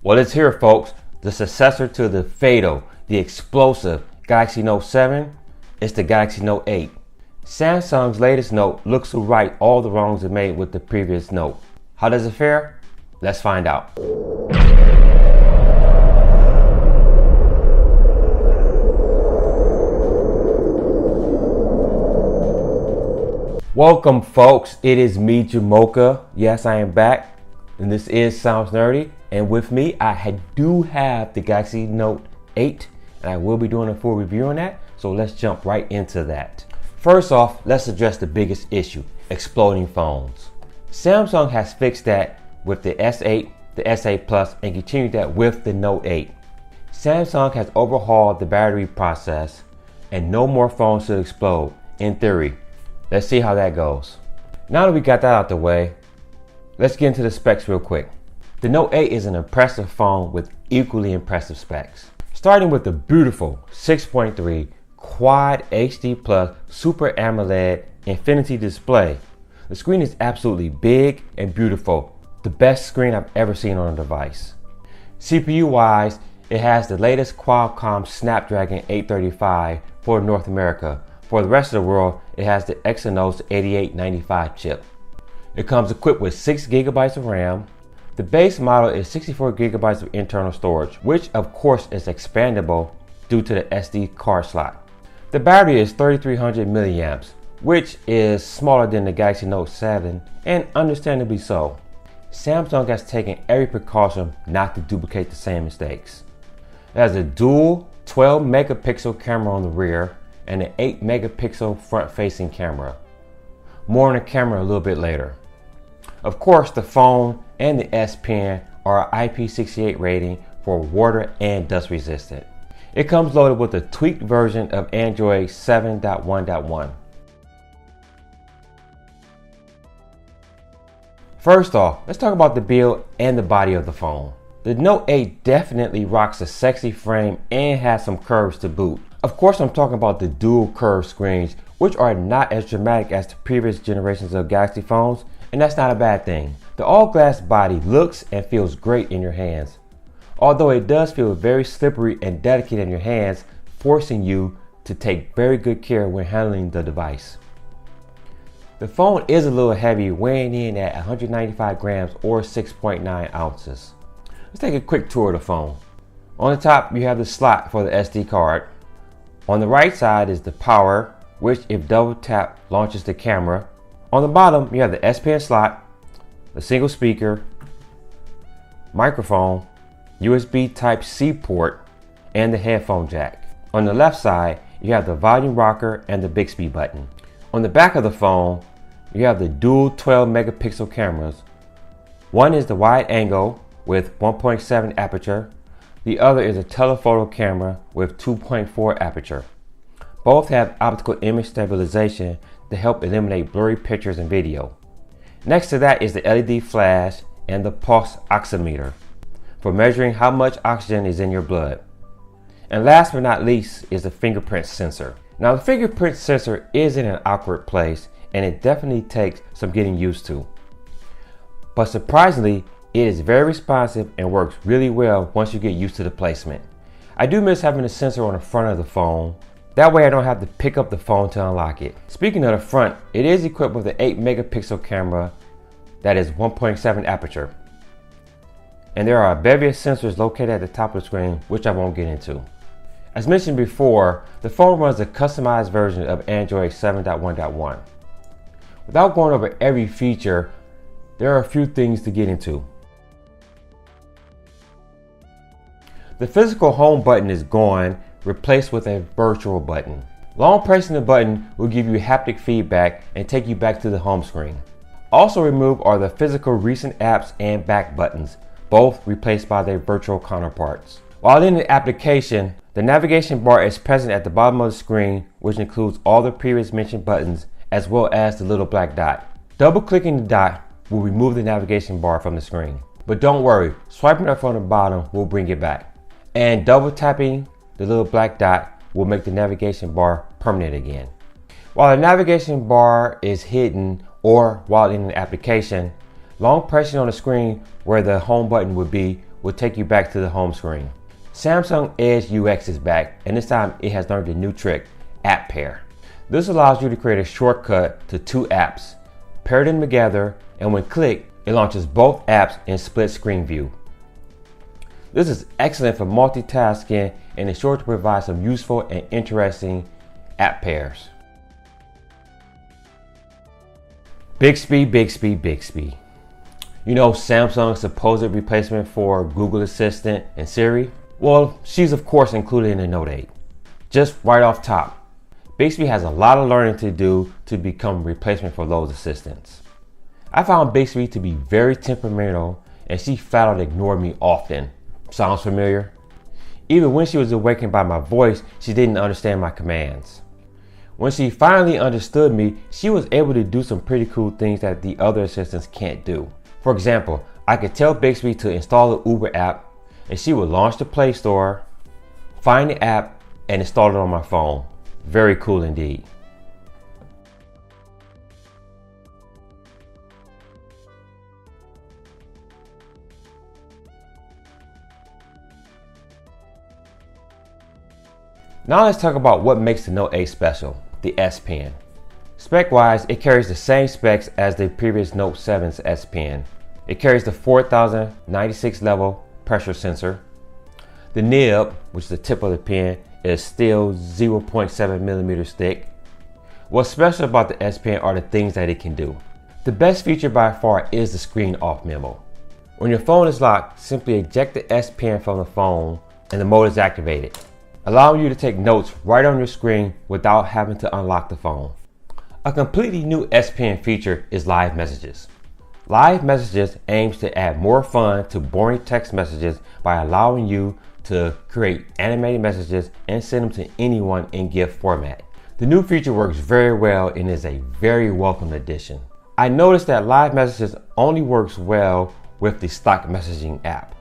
Well, it's here, folks. The successor to the fatal, the explosive Galaxy Note 7 is the Galaxy Note 8. Samsung's latest Note looks to right all the wrongs it made with the previous Note. How does it fare? Let's find out. Welcome, folks. It is me, Jamocha. Yes, I am back, and this is Sounds Nerdy. And with me, I do have the Galaxy Note 8, and I will be doing a full review on that. So let's jump right into that. First off, let's address the biggest issue: exploding phones. Samsung has fixed that with the S8, the S8 Plus, and continued that with the Note 8. Samsung has overhauled the battery process, and no more phones should explode, in theory. Let's see how that goes. Now that we got that out the way, let's get into the specs real quick. The Note 8 is an impressive phone with equally impressive specs. Starting with the beautiful 6.3 Quad HD Plus Super AMOLED Infinity display. The screen is absolutely big and beautiful. The best screen I've ever seen on a device. CPU wise, it has the latest Qualcomm Snapdragon 835 for North America. For the rest of the world, it has the Exynos 8895 chip. It comes equipped with 6 GB of RAM. The base model is 64 GB of internal storage, which of course is expandable due to the SD card slot. The battery is 3300 milliamps, which is smaller than the Galaxy Note 7, and understandably so. Samsung has taken every precaution not to duplicate the same mistakes. It has a dual 12 megapixel camera on the rear and an 8 megapixel front-facing camera. More on the camera a little bit later. Of course, the phone and the S Pen are IP68 rating for water and dust resistant. It comes loaded with a tweaked version of Android 7.1.1. First off, let's talk about the build and the body of the phone. The Note 8 definitely rocks a sexy frame and has some curves to boot. Of course, I'm talking about the dual curved screens, which are not as dramatic as the previous generations of Galaxy phones, and that's not a bad thing. The all-glass body looks and feels great in your hands, although it does feel very slippery and delicate in your hands, forcing you to take very good care when handling the device. The phone is a little heavy, weighing in at 195 grams or 6.9 ounces. Let's take a quick tour of the phone. On the top, you have the slot for the SD card. On the right side is the power, which if double tap launches the camera. On the bottom, you have the S Pen slot, a single speaker, microphone, USB Type-C port, and the headphone jack. On the left side, you have the volume rocker and the Bixby button. On the back of the phone, you have the dual 12 megapixel cameras. One is the wide angle with 1.7 aperture. The other is a telephoto camera with 2.4 aperture. Both have optical image stabilization to help eliminate blurry pictures and video. Next to that is the LED flash and the pulse oximeter for measuring how much oxygen is in your blood. And last but not least is the fingerprint sensor. Now the fingerprint sensor is in an awkward place and it definitely takes some getting used to. But surprisingly, it is very responsive and works really well once you get used to the placement. I do miss having a sensor on the front of the phone. That way I don't have to pick up the phone to unlock it. Speaking of the front, it is equipped with an 8 megapixel camera that is 1.7 aperture. And there are a bevy of sensors located at the top of the screen, which I won't get into. As mentioned before, the phone runs a customized version of Android 7.1.1. Without going over every feature, there are a few things to get into. The physical home button is gone, replaced with a virtual button. Long pressing the button will give you haptic feedback and take you back to the home screen. Also removed are the physical recent apps and back buttons, both replaced by their virtual counterparts. While in the application, the navigation bar is present at the bottom of the screen, which includes all the previous mentioned buttons as well as the little black dot. Double clicking the dot will remove the navigation bar from the screen. But don't worry, swiping up from the bottom will bring it back. And double tapping the little black dot will make the navigation bar permanent again. While the navigation bar is hidden or while in an application, long pressing on the screen where the home button would be will take you back to the home screen. Samsung Edge UX is back, and this time it has learned a new trick, App Pair. This allows you to create a shortcut to two apps, pair them together, and when clicked, it launches both apps in split screen view. This is excellent for multitasking and is sure to provide some useful and interesting app pairs. Bixby, Bixby, Bixby. You know Samsung's supposed replacement for Google Assistant and Siri? Well, she's of course included in the Note 8. Just right off top, Bixby has a lot of learning to do to become a replacement for those assistants. I found Bixby to be very temperamental and she flat out ignored me often. Sounds familiar? Even when she was awakened by my voice, she didn't understand my commands. When she finally understood me, she was able to do some pretty cool things that the other assistants can't do. For example, I could tell Bixby to install the Uber app and she would launch the Play Store, find the app, and install it on my phone. Very cool indeed. Now let's talk about what makes the Note 8 special, the S Pen. Spec-wise, it carries the same specs as the previous Note 7's S Pen. It carries the 4096 level pressure sensor. The nib, which is the tip of the pen, is still 0.7 millimeters thick. What's special about the S Pen are the things that it can do. The best feature by far is the screen off memo. When your phone is locked, simply eject the S Pen from the phone and the mode is activated, allowing you to take notes right on your screen without having to unlock the phone. A completely new S Pen feature is Live Messages. Live Messages aims to add more fun to boring text messages by allowing you to create animated messages and send them to anyone in GIF format. The new feature works very well and is a very welcome addition. I noticed that Live Messages only works well with the stock messaging app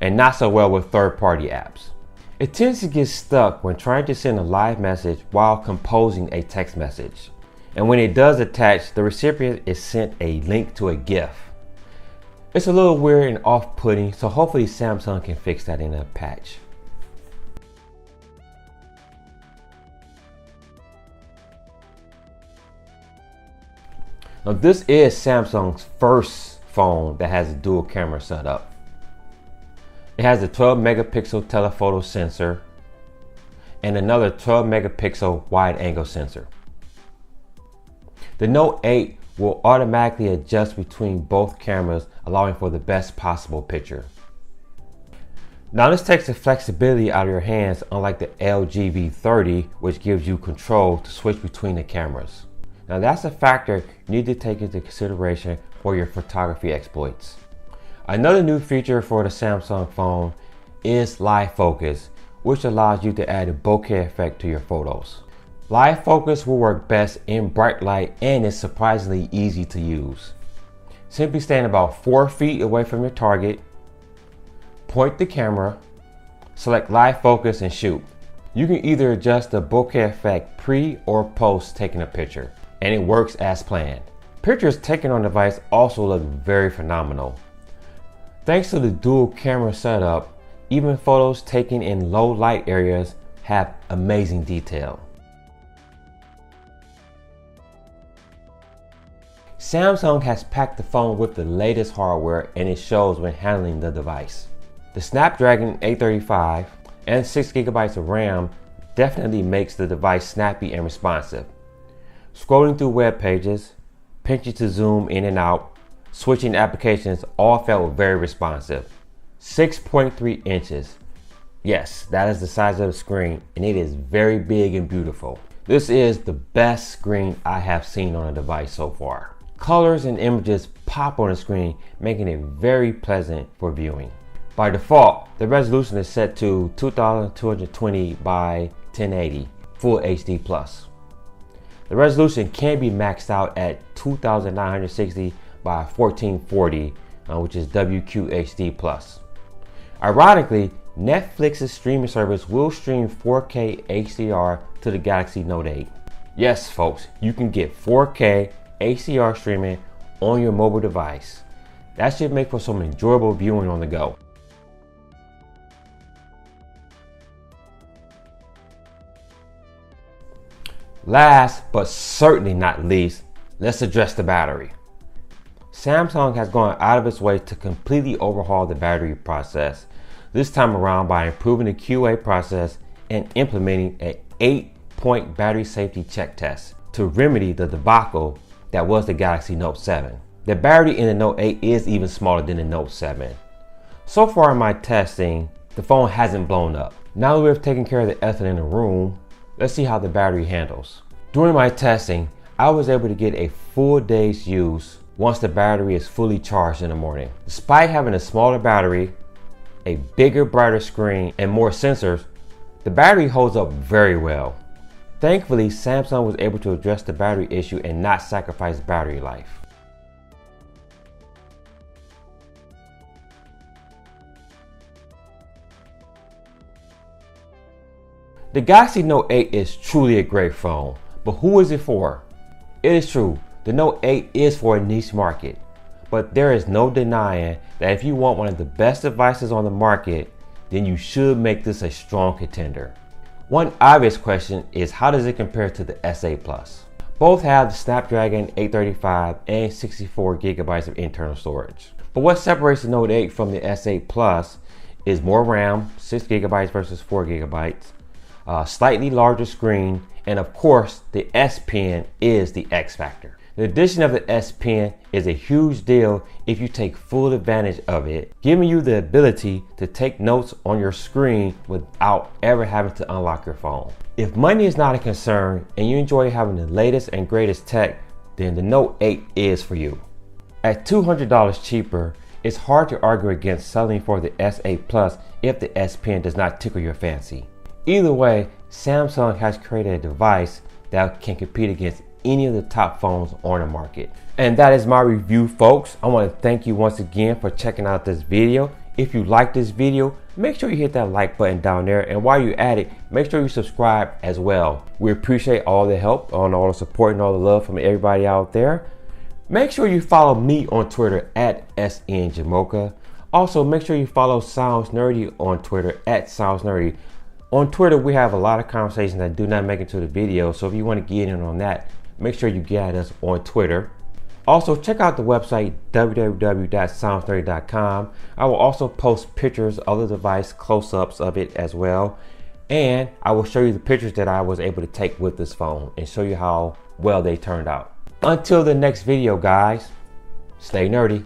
and not so well with third-party apps. It tends to get stuck when trying to send a live message while composing a text message. And when it does attach, the recipient is sent a link to a GIF. It's a little weird and off-putting, so hopefully Samsung can fix that in a patch. Now this is Samsung's first phone that has a dual camera setup. It has a 12 megapixel telephoto sensor and another 12 megapixel wide angle sensor. The Note 8 will automatically adjust between both cameras, allowing for the best possible picture. Now this takes the flexibility out of your hands, unlike the LG V30, which gives you control to switch between the cameras. Now that's a factor you need to take into consideration for your photography exploits. Another new feature for the Samsung phone is Live Focus, which allows you to add a bokeh effect to your photos. Live Focus will work best in bright light and is surprisingly easy to use. Simply stand about 4 feet away from your target, point the camera, select Live Focus and shoot. You can either adjust the bokeh effect pre or post taking a picture, and it works as planned. Pictures taken on the device also look very phenomenal. Thanks to the dual camera setup, even photos taken in low light areas have amazing detail. Samsung has packed the phone with the latest hardware and it shows when handling the device. The Snapdragon 835 and 6 GB of RAM definitely makes the device snappy and responsive. Scrolling through web pages, pinching to zoom in and out, switching applications all felt very responsive. 6.3 inches. Yes, that is the size of the screen and it is very big and beautiful. This is the best screen I have seen on a device so far. Colors and images pop on the screen, making it very pleasant for viewing. By default, the resolution is set to 2220 by 1080 Full HD+. The resolution can be maxed out at 2960 by 1440, which is WQHD+. Ironically, Netflix's streaming service will stream 4K HDR to the Galaxy Note 8. Yes, folks, you can get 4K HDR streaming on your mobile device. That should make for some enjoyable viewing on the go. Last but certainly not least, let's address the battery. Samsung has gone out of its way to completely overhaul the battery process, this time around by improving the QA process and implementing an 8-point battery safety check test to remedy the debacle that was the Galaxy Note 7. The battery in the Note 8 is even smaller than the Note 7. So far in my testing, the phone hasn't blown up. Now that we've taken care of the elephant in the room, let's see how the battery handles. During my testing, I was able to get a full day's use once the battery is fully charged in the morning. Despite having a smaller battery, a bigger, brighter screen, and more sensors, the battery holds up very well. Thankfully, Samsung was able to address the battery issue and not sacrifice battery life. The Galaxy Note 8 is truly a great phone, but who is it for? It is true, the Note 8 is for a niche market, but there is no denying that if you want one of the best devices on the market, then you should make this a strong contender. One obvious question is, how does it compare to the S8 Plus? Both have the Snapdragon 835 and 64 gigabytes of internal storage. But what separates the Note 8 from the S8 Plus is more RAM, 6 gigabytes versus 4 gigabytes, a slightly larger screen, and of course the S Pen is the X factor. The addition of the S Pen is a huge deal if you take full advantage of it, giving you the ability to take notes on your screen without ever having to unlock your phone. If money is not a concern and you enjoy having the latest and greatest tech, then the Note 8 is for you. At $200 cheaper, it's hard to argue against selling for the S8 Plus if the S Pen does not tickle your fancy. Either way, Samsung has created a device that can compete against any of the top phones on the market. And that is my review, folks. I want to thank you once again for checking out this video. If you like this video, make sure you hit that like button down there, and while you're at it, make sure you subscribe as well. We appreciate all the help, and all the support and all the love from everybody out there. Make sure you follow me on Twitter at SNJamocha. Also, make sure you follow Sounds Nerdy on Twitter at Sounds Nerdy. On Twitter, we have a lot of conversations that do not make it to the video, so if you want to get in on that, make sure you get at us on Twitter. Also, check out the website www.soundsnerdy.com. I will also post pictures of the device, close-ups of it as well, and I will show you the pictures that I was able to take with this phone and show you how well they turned out. Until the next video, guys, stay nerdy.